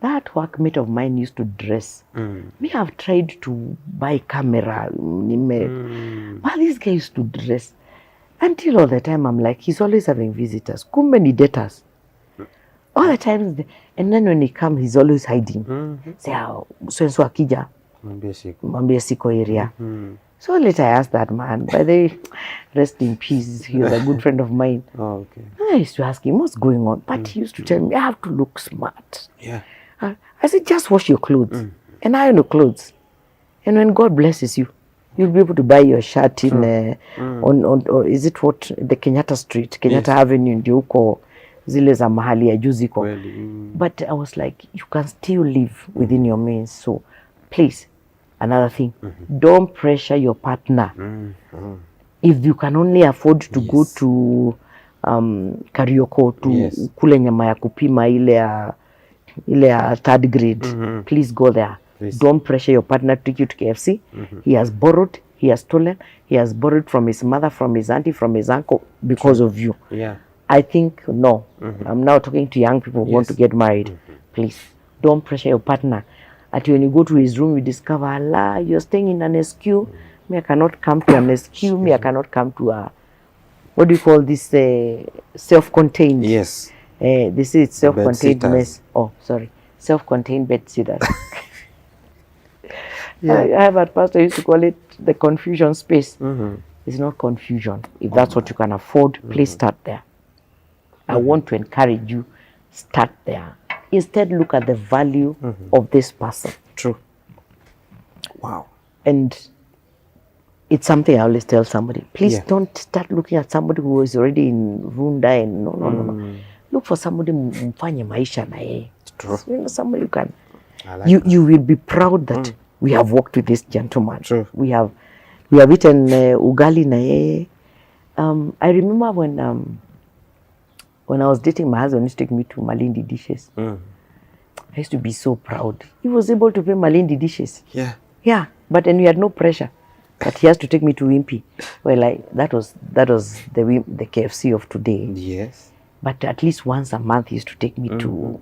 that workmate of mine used to dress. Me have tried to buy camera, but this guy used to dress. Until all the time I'm like, he's always having visitors. Kumbe ni debtors. All the time, and then when he comes, he's always hiding. Say, so akija, mwambie siko area. So later I asked that man, by the way, rest in peace, he was a good friend of mine. I used to ask him, what's going on? But he used to tell me, I have to look smart. I said, just wash your clothes and iron your clothes. And when God blesses you, you'll be able to buy your shirt in on is it what, the Kenyatta Street, Kenyatta Avenue, ndio huko zile za mahali ya juu ziko. But I was like, you can still live within your means. So please, another thing, don't pressure your partner. If you can only afford to go to karaoke to kule nyama ya kupima ile ya third grade, please go there. Don't pressure your partner to take you to KFC. He has borrowed, he has stolen, he has borrowed from his mother, from his auntie, from his uncle because of you. I think, no. I'm now talking to young people who want to get married. Please, don't pressure your partner. Until when you go to his room, you discover, Allah, you're staying in an SQ. Me, I cannot come to an SQ. Me, I cannot come to a, what do you call this, self-contained? Yes. This is self-contained mess. Oh, sorry. Self-contained bed sitters. I have a pastor used to call it the confusion space. It's not confusion. If that's what you can afford, please start there. I want to encourage you, start there. Instead, look at the value of this person. True. Wow. And it's something I always tell somebody. Please don't start looking at somebody who is already in Runda. And no. Look for somebody mfanye maisha na yeye. True. You know, somebody you can. Like you will be proud that we have worked with this gentleman. True. We have eaten ugali na yeye. I remember when I was dating my husband, he used to take me to Malindi dishes. I used to be so proud. He was able to pay Malindi dishes. Yeah, but then we had no pressure. But he has to take me to Wimpy. Well, that was the KFC of today. Yes. But at least once a month he used to take me to.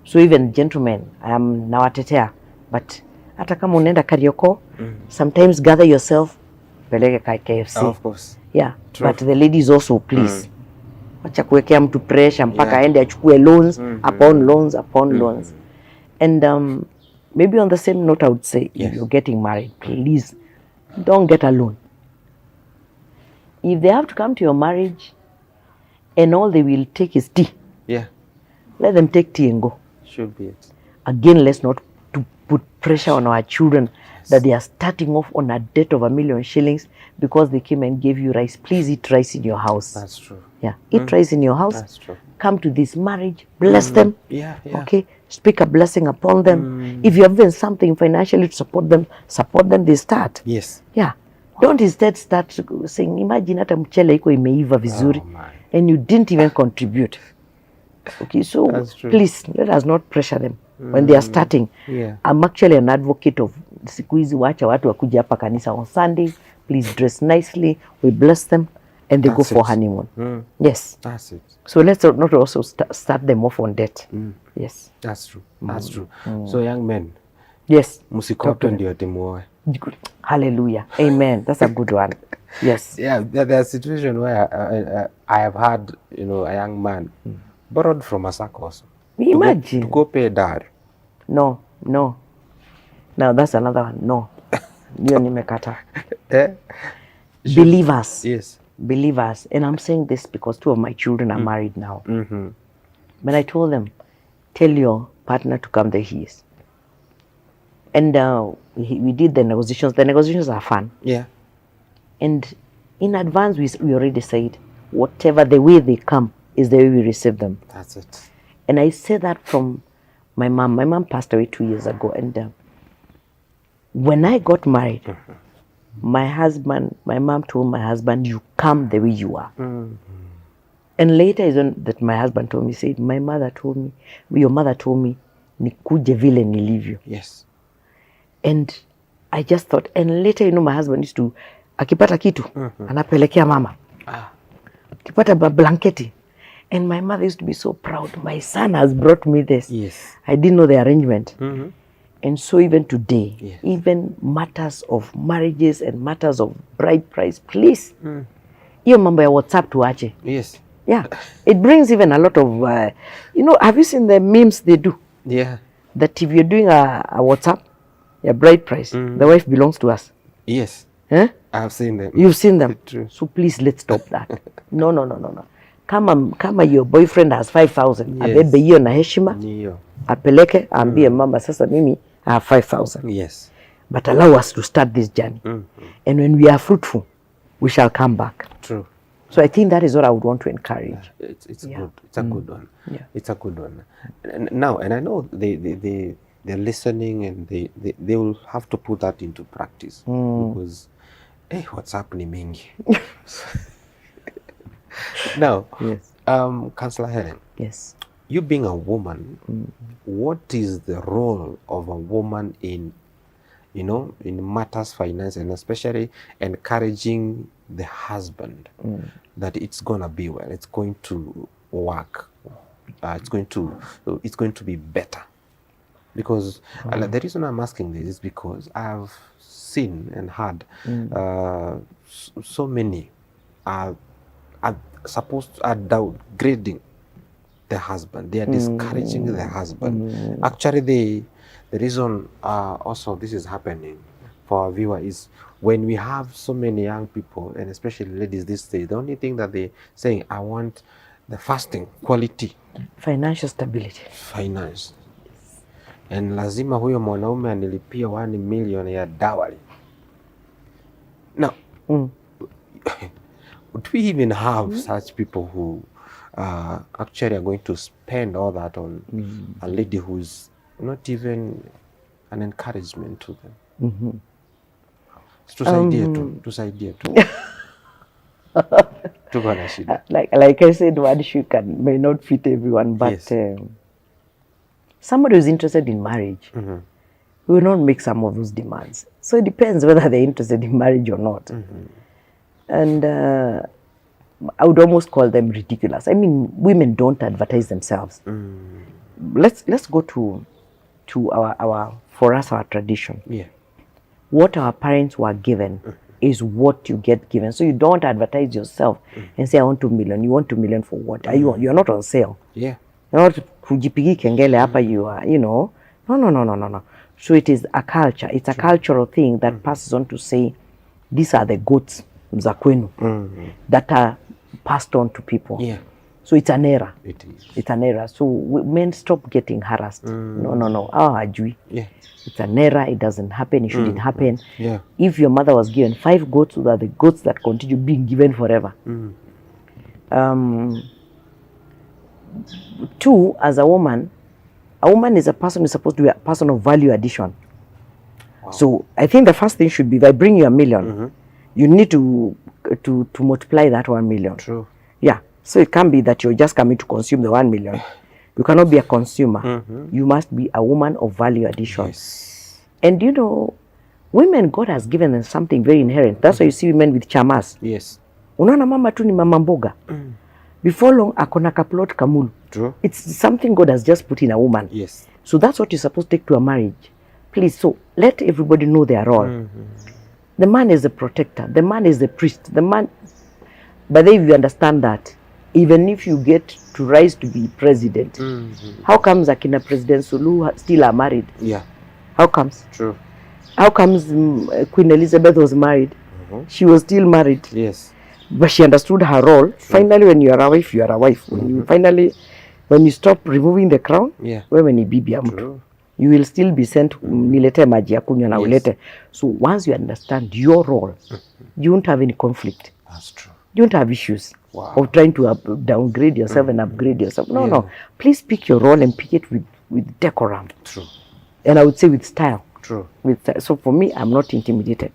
So even gentlemen, I am nawatetea. But hata kama unaenda karaoke, sometimes gather yourself, peleke KFC. Of course. Yeah. True. But the ladies also, please. Wacha kuwekea mtu pressure mpaka aende achukue loans upon loans. And maybe on the same note, I would say, if you're getting married, please don't get a loan. If they have to come to your marriage and all they will take is tea, let them take tea and go. Should be it. Again, let's not to put pressure on our children that they are starting off on a debt of 1 million shillings because they came and gave you rice. Please eat rice in your house. That's true. Yeah, eat rice in your house. That's true. Come to this marriage, bless them. Yeah, yeah. Okay, speak a blessing upon them. If you have even something financially to support them, they start. Yes. Yeah. Don't instead start saying, imagine hata mchele iko imeiva vizuri and you didn't even contribute. Okay, so please let us not pressure them when they are starting. Yeah. I'm actually an advocate of siku hizi wacha watu wakuja hapa kanisa on Sunday. Please dress nicely. We bless them and they go for honeymoon. Yes. That's it. So let's not also start them off on debt. Yes. That's true. That's true. So young men. Yes. Musikope ndio timuoe. Hallelujah. Amen. That's a good one. Yes. Yeah, there's a situation where I have had, you know, a young man borrowed from a circus. Imagine. To go pay dad. No. Now that's another one. No. Hiyo nimekata. Believers. Yes. Believers. And I'm saying this because 2 of my children are married now. When I told them, tell your partner to come there he is. And we did the negotiations. The negotiations are fun. Yeah. And in advance, we already said, whatever the way they come is the way we receive them. That's it. And I said that from my mom. My mom passed away 2 years ago. And when I got married, my mom told my husband, you come the way you are. And later is when that my husband told me, said, your mother told me, nikuje vile nilivyo. Yes. And I just thought, and later, you know, my husband used to, akipata kitu, anapelekea mama. Akipata blanketi. And my mother used to be so proud. My son has brought me this. Yes. I didn't know the arrangement. And so even today, even matters of marriages and matters of bride price, please. Hiyo mambo ya WhatsApp tuache. Yes. Yeah. It brings even a lot of, you know, have you seen the memes they do? Yeah. That if you're doing a WhatsApp, your bride price, the wife belongs to us. Yes. Huh? I've seen them. You've seen them. True. So please, let's stop that. No. Kama your boyfriend has 5,000, abebe hiyo na heshima, apeleke, ambie mama, sasa mimi I have 5,000. Yes. But allow us to start this journey. And when we are fruitful, we shall come back. True. So I think that is what I would want to encourage. It's good. It's a good one. Yeah. It's a good one. Now, and I know they're listening and they will have to put that into practice because WhatsApp ni mingi. Now, yes. Councillor Helen. Yes. You being a woman, what is the role of a woman in, you know, in matters finance, and especially encouraging the husband that it's gonna be well, it's going to work, it's going to be better? Because the reason I'm asking this is because I've seen and heard so many are downgrading the husband. They are discouraging the husband. Actually, the reason also this is happening for our viewer is when we have so many young people, and especially ladies these days, the only thing that they're saying, I want the fasting quality, financial stability, finance. And lazima huyo mwanaume anilipia 1 million ya dowry. Now, would we even have such people who actually are going to spend all that on a lady who's not even an encouragement to them? Tusaidie tu. Tuko na shida. Like I said, one shoe may not fit everyone, but yes. Somebody who's interested in marriage will not make some of those demands. So it depends whether they're interested in marriage or not. And I would almost call them ridiculous. I mean, women don't advertise themselves. Let's go to our tradition. Yeah. What our parents were given is what you get given. So you don't advertise yourself and say, I want 2 million. You want 2 million for what? You're not on sale. Yeah. You're not kujipigi kengele hapa, you are, you know. No. So it is a culture. It's a cultural thing that passes on to say, these are the goods za kwenu that are passed on to people. Yeah. So it's an error. It is. It's an error. So men stop getting harassed. No. Ajui. Yeah. It's an error. It doesn't happen. It shouldn't happen. Yeah. If your mother was given 5 goats, those are the goats that continue being given forever. 2, as a woman is a person who's supposed to be a person of value addition. Wow. So I think the first thing should be, if I bring you $1 million, you need to multiply that 1 million. True. Yeah. So it can't be that you're just coming to consume the 1 million. You cannot be a consumer. You must be a woman of value addition. Yes. And you know, women, God has given them something very inherent. That's why you see women with chamas. Yes. Unaona mama tu ni mama mboga. Before long, akona kaplot kamulu. True. It's something God has just put in a woman. Yes. So that's what you're supposed to take to a marriage. Please, so let everybody know their role. The man is the protector. The man is the priest. The man, but then if you understand that, even if you get to rise to be president, how comes Akina President Sulu still are married? Yeah. How comes? True. How comes Queen Elizabeth was married? She was still married. Yes. But she understood her role. True. Finally, when you are a wife, you are a wife. When you stop removing the crown, wewe ni bibi ya mtu. You will still be sent nilete maji ya kunywa na ulete. So once you understand your role, you won't have any conflict. That's true. You won't have issues of trying to downgrade yourself and upgrade yourself. No. Please pick your role and pick it with decorum. True. And I would say with style. True. So for me, I'm not intimidated.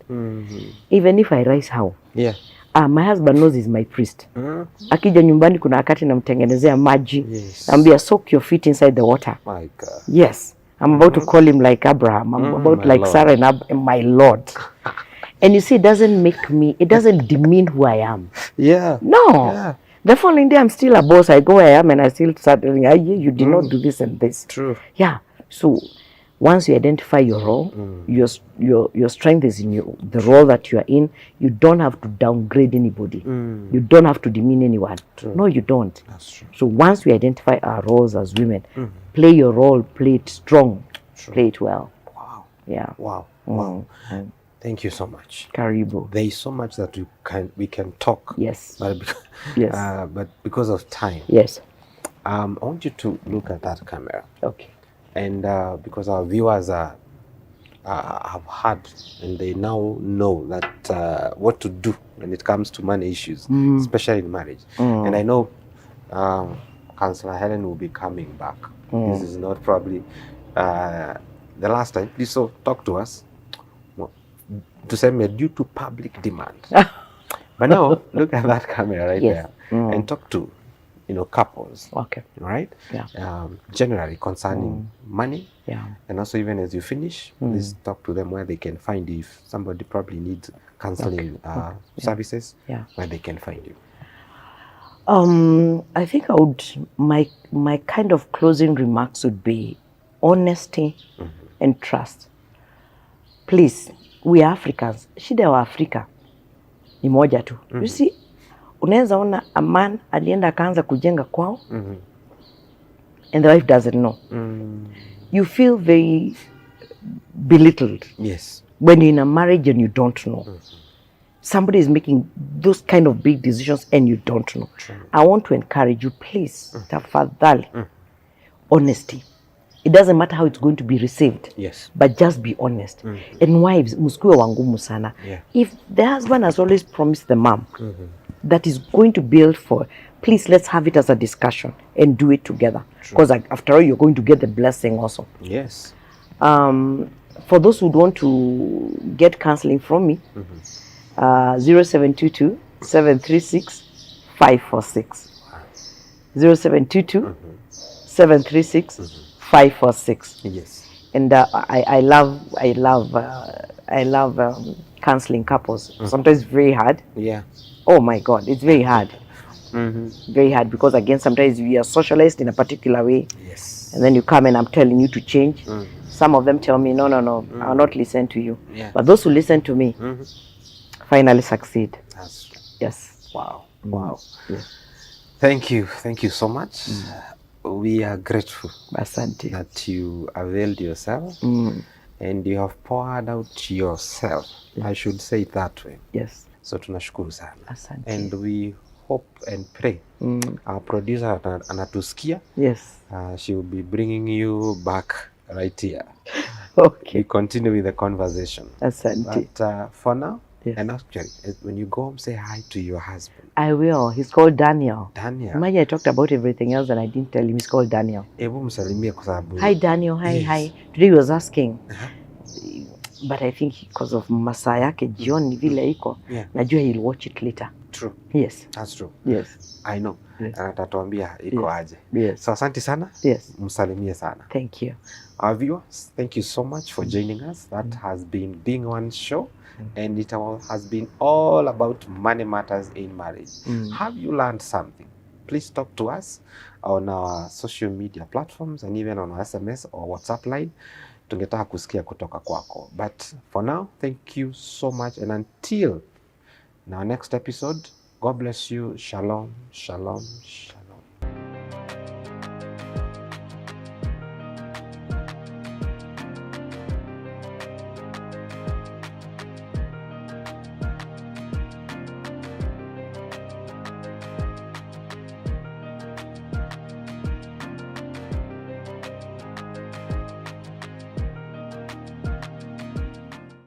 Even if I rise how. Yeah. My husband knows he's my priest. Akija nyumbani kuna wakati namtengenezea maji. Yes. Ambia soak your feet inside the water. My God. Yes. I'm about to call him like Abraham. I'm about like Lord. Sarah and my Lord. And you see, it doesn't demean who I am. Yeah. No. Yeah. The following day, I'm still a boss. I go where I am and I still start telling you did not do this and this. True. Yeah. So once you identify your role, your strength is in the role that you are in. You don't have to downgrade anybody. You don't have to demean anyone. True. No, you don't. That's true. So once we identify our roles as women, play your role, play it strong, play it well. Wow. Yeah. Wow. Wow. Thank you so much. Karibu. There is so much that we can talk. Yes. But but because of time. Yes. I want you to look at that camera. Okay. And because our viewers have heard and they now know that what to do when it comes to money issues, especially in marriage. And I know Councillor Helen will be coming back. This is not probably the last time. Please so talk to us to say me due to public demand. But now look at that camera right there and talk to couples. Okay. Right? Yeah. Generally concerning money. Yeah. And also even as you finish, please talk to them where they can find you. If somebody probably needs counseling services, where they can find you. I think my kind of closing remarks would be honesty and trust. Please, we Africans, shida wa Afrika ni moja tu. You see, unaweza ona a man alienda akaanza kujenga kwao and the wife doesn't know. You feel very belittled. Yes. When you're in a marriage and you don't know. Somebody is making those kind of big decisions and you don't know. True. I want to encourage you, please, tafadhali, honesty. It doesn't matter how it's going to be received. Yes. But just be honest. And wives, musikuwe wangumu sana. If the husband has always promised the mom that is going to build for, please let's have it as a discussion and do it together. Because after all, you're going to get the blessing also. Yes. For those who want to get counseling from me, 0722 736 546. 0722 736 546. Yes. And I love counseling couples. Sometimes it's very hard. Yeah. Oh my God, it's very hard. Very hard because again, sometimes we are socialized in a particular way. Yes. And then you come and I'm telling you to change. Some of them tell me, no, I'll not listen to you. Yeah. But those who listen to me finally succeed. That's true. Yes. Wow. Wow. Yeah. Thank you so much. We are grateful that you availed yourself and you have poured out yourself. I should say it that way. Yes. So tunashukuru sana. Asante. And we hope and pray our producer anatusikia. Yes. She will be bringing you back right here. Okay. We continue with the conversation. Asante. But for now, Yes. and actually, when you go home, say hi to your husband. I will. He's called Daniel. Daniel. Imagine I talked about everything else and I didn't tell him he's called Daniel. Ebu msalimie kwa sababu. Hi Daniel, hi, Yes. hi. Today he was asking. But I think because of masaa yake jioni vile iko, najua he'll watch it later. True. Yes. That's true. Yes. I know. Yes. Atatuambia iko aje. Yes. So asante sana. Yes. Msalimie sana. Thank you. Our viewers, thank you so much for joining us. That has been Being One Show, and it has been all about money matters in marriage. Have you learned something? Please talk to us on our social media platforms and even on our SMS or WhatsApp line. Tungetaka kusikia kutoka kwako. But for now, thank you so much, and until our next episode, God bless you. Shalom, shalom, shalom.